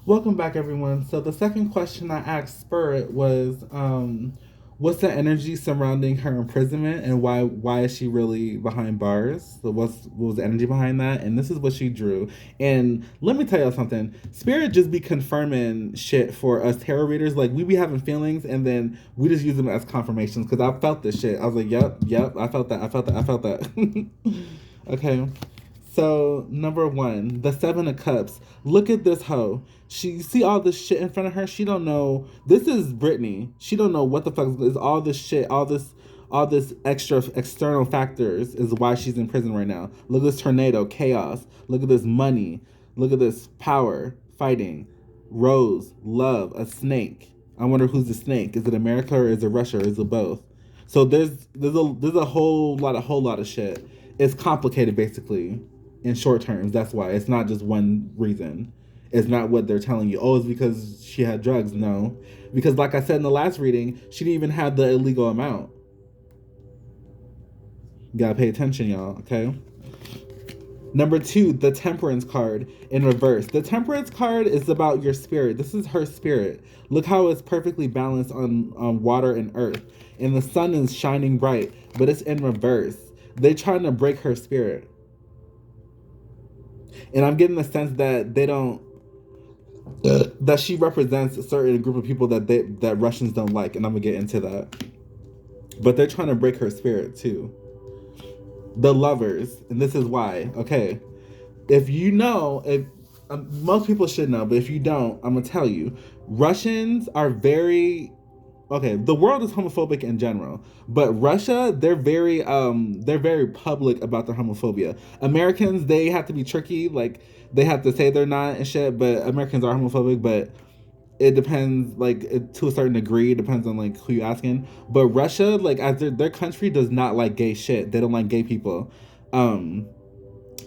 Welcome back, everyone. So the second question I asked Spirit was, what's the energy surrounding her imprisonment, and why is she really behind bars? So what was the energy behind that? And this is what she drew. And let me tell you something. Spirit just be confirming shit for us tarot readers. Like we be having feelings, and then we just use them as confirmations. Because I felt this shit. I was like, yep, yep. I felt that. I felt that. I felt that. Okay. So number one, the Seven of Cups. Look at this hoe. She see all this shit in front of her. She don't know. This is Brittney. She don't know what the fuck is all this shit. All this extra external factors is why she's in prison right now. Look at this tornado, chaos. Look at this money. Look at this power, fighting, rose, love, a snake. I wonder who's the snake. Is it America or is it Russia or is it both? So there's a whole lot of shit. It's complicated basically in short terms. That's why it's not just one reason. It's not what they're telling you. Oh, it's because she had drugs. No, because like I said in the last reading, she didn't even have the illegal amount. You gotta pay attention, y'all. Okay. Number two, the Temperance card in reverse. The Temperance card is about your spirit. This is her spirit. Look how it's perfectly balanced on water and earth. And the sun is shining bright, but it's in reverse. They're trying to break her spirit. And I'm getting the sense that they don't that she represents a certain group of people that Russians don't like, and I'm gonna get into that. But they're trying to break her spirit too. The lovers, and this is why. Okay, if you know, if most people should know, but if you don't, I'm gonna tell you. Russians are very okay. The world is homophobic in general, but Russia, they're very public about their homophobia. Americans, they have to be tricky, like they have to say they're not and shit, but Americans are homophobic, but it depends, like to a certain degree. It depends on like who you're asking. But Russia, like as their country does not like gay shit. They don't like gay people. Um,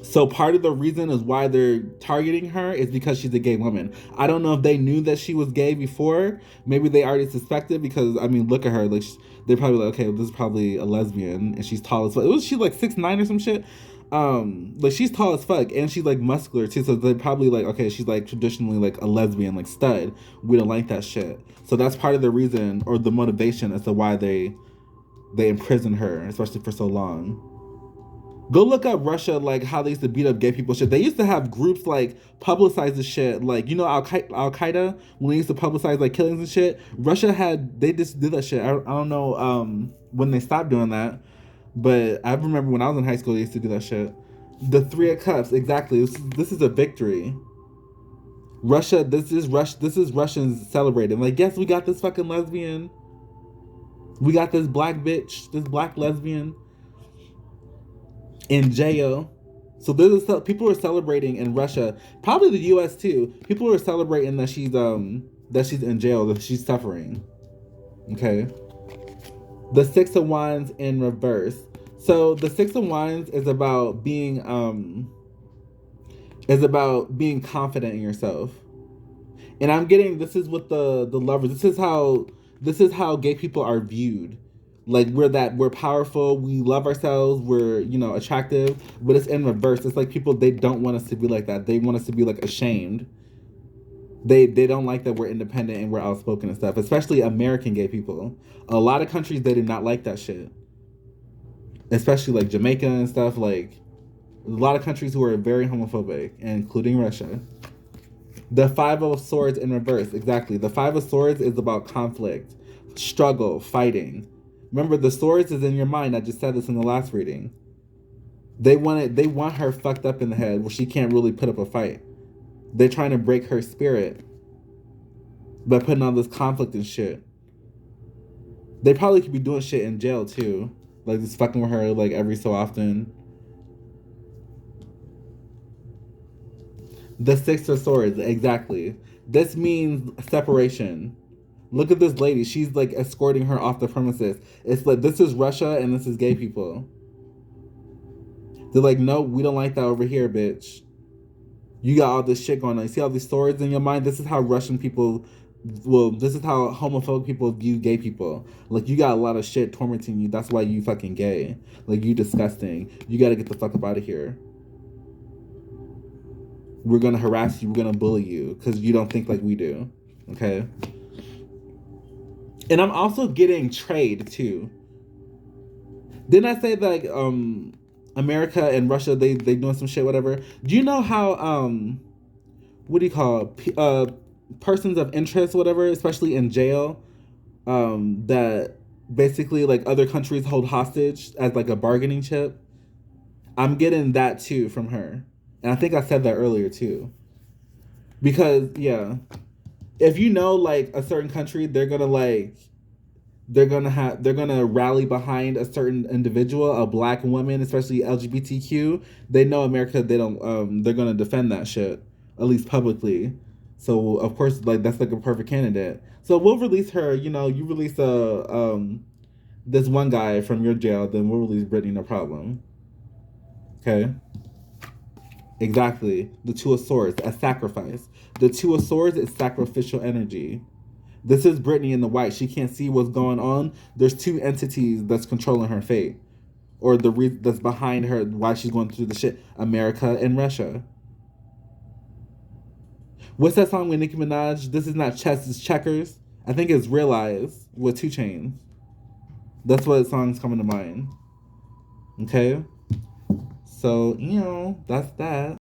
so part of the reason is why they're targeting her is because she's a gay woman. I don't know if they knew that she was gay before. Maybe they already suspected because I mean, look at her. Like they're probably like, okay, well, this is probably a lesbian, and she's tall as fuck. Was she like 6'9" or some shit? Like she's tall as fuck, and she's like muscular too. So they're probably like, okay, she's like traditionally like a lesbian, like stud. We don't like that shit. So that's part of the reason or the motivation as to why they imprison her, especially for so long. Go look up Russia, like how they used to beat up gay people. Shit, they used to have groups like publicize the shit, like you know Al Qaeda when they used to publicize like killings and shit. Russia had they just did that shit. I don't know when they stopped doing that, but I remember when I was in high school they used to do that shit. The Three of Cups, exactly. This is a victory. Russia, this is Russians celebrating. Like yes, we got this fucking lesbian. We got this black bitch, this black lesbian in jail. So there's people are celebrating in Russia, probably the U.S. too. People are celebrating that she's in jail, that she's suffering. Okay. The Six of Wands in reverse. So the Six of Wands is about being confident in yourself. And I'm getting this is with the lovers. This is how gay people are viewed. Like we're powerful, we love ourselves, we're attractive, but it's in reverse. It's like people they don't want us to be like that. They want us to be like ashamed. They don't like that we're independent and we're outspoken and stuff. Especially American gay people. A lot of countries they do not like that shit. Especially like Jamaica and stuff. Like a lot of countries who are very homophobic, including Russia. The Five of Swords in reverse, exactly. The Five of Swords is about conflict, struggle, fighting. Remember, the swords is in your mind. I just said this in the last reading. They want her fucked up in the head where she can't really put up a fight. They're trying to break her spirit by putting all this conflict and shit. They probably could be doing shit in jail too. Like just fucking with her like every so often. The Six of Swords, exactly. This means separation. Look at this lady. She's like escorting her off the premises. It's like this is Russia and this is gay people. They're like, no, we don't like that over here, bitch. You got all this shit going on. You see all these swords in your mind? This is how Russian people this is how homophobic people view gay people. Like you got a lot of shit tormenting you. That's why you fucking gay. Like you disgusting. You gotta get the fuck up out of here. We're gonna harass you. We're gonna bully you because you don't think like we do. Okay. And I'm also getting trade too. Didn't I say that like America and Russia they doing some shit whatever? Do you know how what do you call persons of interest whatever, especially in jail, that basically like other countries hold hostage as like a bargaining chip? I'm getting that too from her. And I think I said that earlier too. Because yeah, if you know like a certain country, they're gonna rally behind a certain individual, a black woman, especially LGBTQ. They know America. They don't. They're gonna defend that shit at least publicly. So of course, like that's like a perfect candidate. So we'll release her. You know, you release this one guy from your jail, then we'll release Brittney. No problem. Okay. Exactly. The Two of Swords, a sacrifice. The Two of Swords is sacrificial energy. This is Brittney in the white. She can't see what's going on. There's two entities that's controlling her fate, or the reason that's behind her why she's going through the shit. America and Russia. What's that song with Nicki Minaj? This is not chess, it's checkers. I think it's Realize with 2 Chainz. That's what song's coming to mind. Okay, so that's that.